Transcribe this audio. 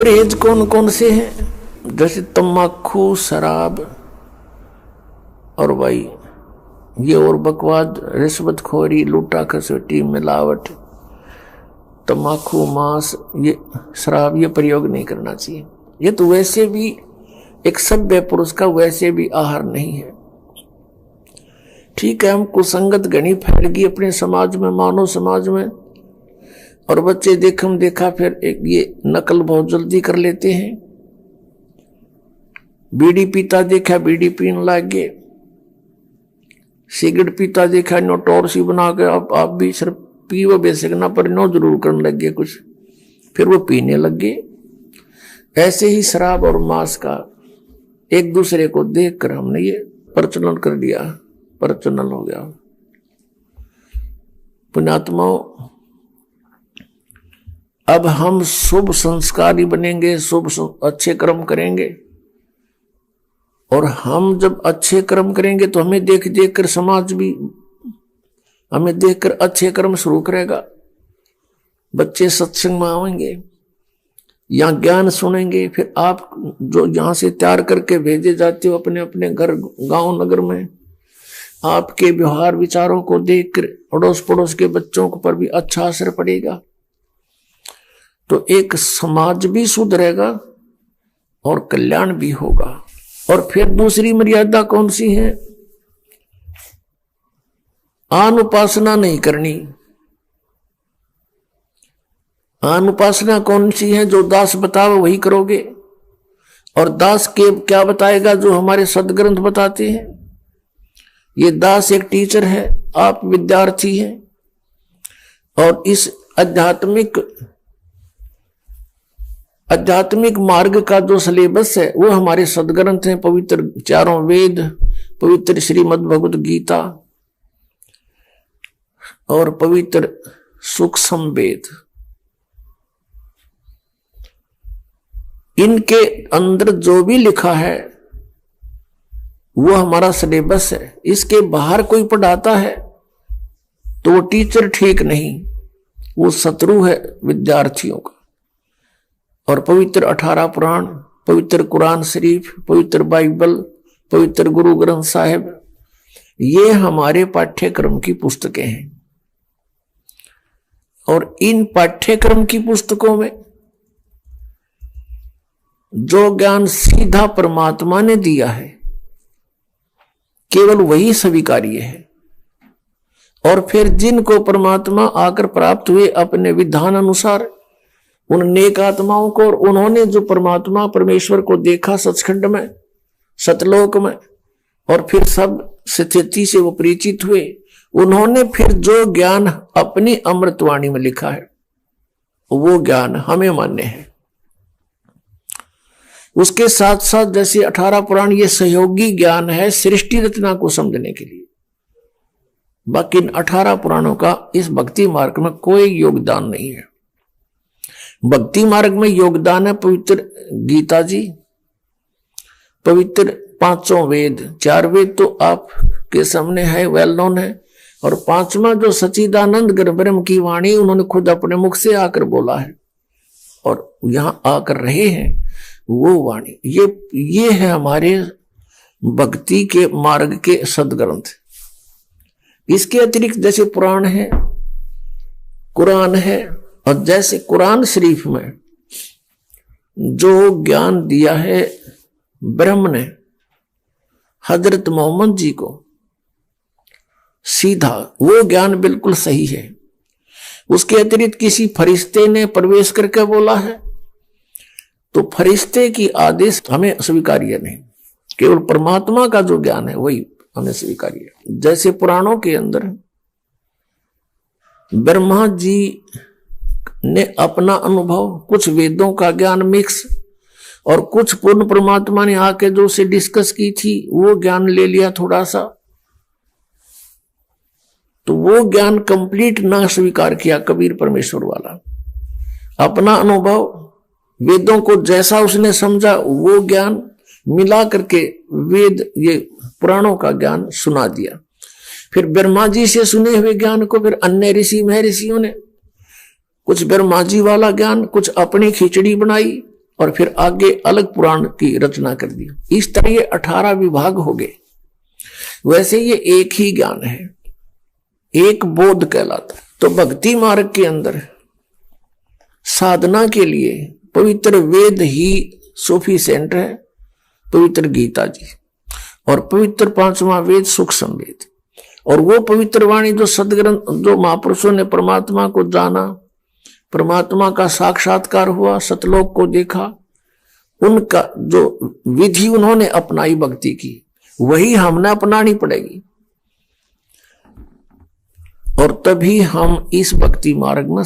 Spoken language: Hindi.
परहेज कौन कौन से हैं? जैसे तम्बाकू, शराब और भाई ये और बकवाद, रिश्वतखोरी, लूटा खसोटी, मिलावट, तम्बाकू, मांस, ये शराब, ये प्रयोग नहीं करना चाहिए। ये तो वैसे भी एक सभ्य पुरुष का वैसे भी आहार नहीं है। ठीक है, हम कुसंगत घनी फैल गई अपने समाज में, मानव समाज में, और बच्चे देखम देखा फिर एक ये नकल बहुत जल्दी कर लेते हैं। बीड़ी पीता देखा बीड़ी पीने लग गए, सिगरेट पीता देखा नो टोर सी बना के आप भी सिर्फ पीवो बेसिक ना पर नो जरूर करने लग गए कुछ, फिर वो पीने लग गए। ऐसे ही शराब और मांस का एक दूसरे को देखकर हमने ये प्रचलन कर दिया, प्रचलन हो गया। पुण्यात्माओं, अब हम शुभ संस्कारी बनेंगे, शुभ अच्छे कर्म करेंगे, और हम जब अच्छे कर्म करेंगे तो हमें देख देख कर समाज भी हमें देखकर अच्छे कर्म शुरू करेगा। बच्चे सत्संग में आएंगे, यहाँ ज्ञान सुनेंगे, फिर आप जो यहाँ से तैयार करके भेजे जाते हो अपने अपने घर गांव नगर में, आपके व्यवहार विचारों को देखकर अड़ोस पड़ोस के बच्चों पर भी अच्छा असर पड़ेगा। तो एक समाज भी सुधरेगा और कल्याण भी होगा। और फिर दूसरी मर्यादा कौन सी है? अनुपासना नहीं करनी। अनुपासना कौन सी है? जो दास बताओ वही करोगे, और दास के क्या बताएगा? जो हमारे सदग्रंथ बताते हैं। ये दास एक टीचर है, आप विद्यार्थी हैं, और इस आध्यात्मिक मार्ग का जो सिलेबस है वो हमारे सदग्रंथ हैं, पवित्र चारों वेद, पवित्र श्रीमद् भगवत गीता और पवित्र सूक्ष्म वेद। इनके अंदर जो भी लिखा है वो हमारा सिलेबस है। इसके बाहर कोई पढ़ाता है तो वो टीचर ठीक नहीं, वो शत्रु है विद्यार्थियों का। और पवित्र 18 पुराण, पवित्र कुरान शरीफ, पवित्र बाइबल, पवित्र गुरु ग्रंथ साहिब, ये हमारे पाठ्यक्रम की पुस्तकें हैं। और इन पाठ्यक्रम की पुस्तकों में जो ज्ञान सीधा परमात्मा ने दिया है केवल वही स्वीकार्य है। और फिर जिनको परमात्मा आकर प्राप्त हुए अपने विधान अनुसार, उन नेक आत्माओं को, और उन्होंने जो परमात्मा परमेश्वर को देखा सचखंड में, सतलोक में, और फिर सब स्थिति से वो परिचित हुए, उन्होंने फिर जो ज्ञान अपनी अमृतवाणी में लिखा है वो ज्ञान हमें मान्य है। उसके साथ साथ जैसे 18 पुराण ये सहयोगी ज्ञान है सृष्टि रचना को समझने के लिए। बाकी इन 18 पुराणों का इस भक्ति मार्ग में कोई योगदान नहीं है। भक्ति मार्ग में योगदान है पवित्र गीता जी, पवित्र 5 वेद, 4 वेद तो आपके सामने है, वेल नोन है, और 5वां जो सच्चिदानंद ब्रह्म की वाणी उन्होंने खुद अपने मुख से आकर बोला है और यहां आकर रहे हैं, वो वाणी ये है हमारे भक्ति के मार्ग के सदग्रंथ। इसके अतिरिक्त जैसे पुराण है, कुरान है, और जैसे कुरान शरीफ में जो ज्ञान दिया है ब्रह्म ने हजरत मोहम्मद जी को सीधा, वो ज्ञान बिल्कुल सही है। उसके अतिरिक्त किसी फरिश्ते ने प्रवेश करके बोला है तो फरिश्ते की आदेश हमें स्वीकार्य नहीं, केवल परमात्मा का जो ज्ञान है वही हमें स्वीकार्य है। जैसे पुराणों के अंदर ब्रह्मा जी ने अपना अनुभव, कुछ वेदों का ज्ञान मिक्स, और कुछ पूर्ण परमात्मा ने आके जो उसे डिस्कस की थी वो ज्ञान ले लिया थोड़ा सा, तो वो ज्ञान कंप्लीट ना स्वीकार किया कबीर परमेश्वर वाला। अपना अनुभव, वेदों को जैसा उसने समझा वो ज्ञान मिला करके वेद, ये पुराणों का ज्ञान सुना दिया। फिर ब्रह्मा जी से सुने हुए ज्ञान को फिर अन्य ऋषि महर्षियों ने कुछ ब्रह्मा जी वाला ज्ञान, कुछ अपनी खिचड़ी बनाई और फिर आगे अलग पुराण की रचना कर दी। इस तरह ये 18 विभाग हो गए। वैसे ये एक ही ज्ञान है, एक बोध कहलाता है। तो भक्ति मार्ग के अंदर साधना के लिए पवित्र वेद ही सफिशिएंट है, पवित्र गीता जी, और पवित्र 5वां वेद सूक्ष्म वेद, और वो पवित्र वाणी जो सदग्रंथ, जो महापुरुषों ने परमात्मा को जाना, परमात्मा का साक्षात्कार हुआ, सतलोक को देखा, उनका जो विधि उन्होंने अपनाई भक्ति की, वही हमने अपनानी पड़ेगी। और तभी हम इस भक्ति मार्ग में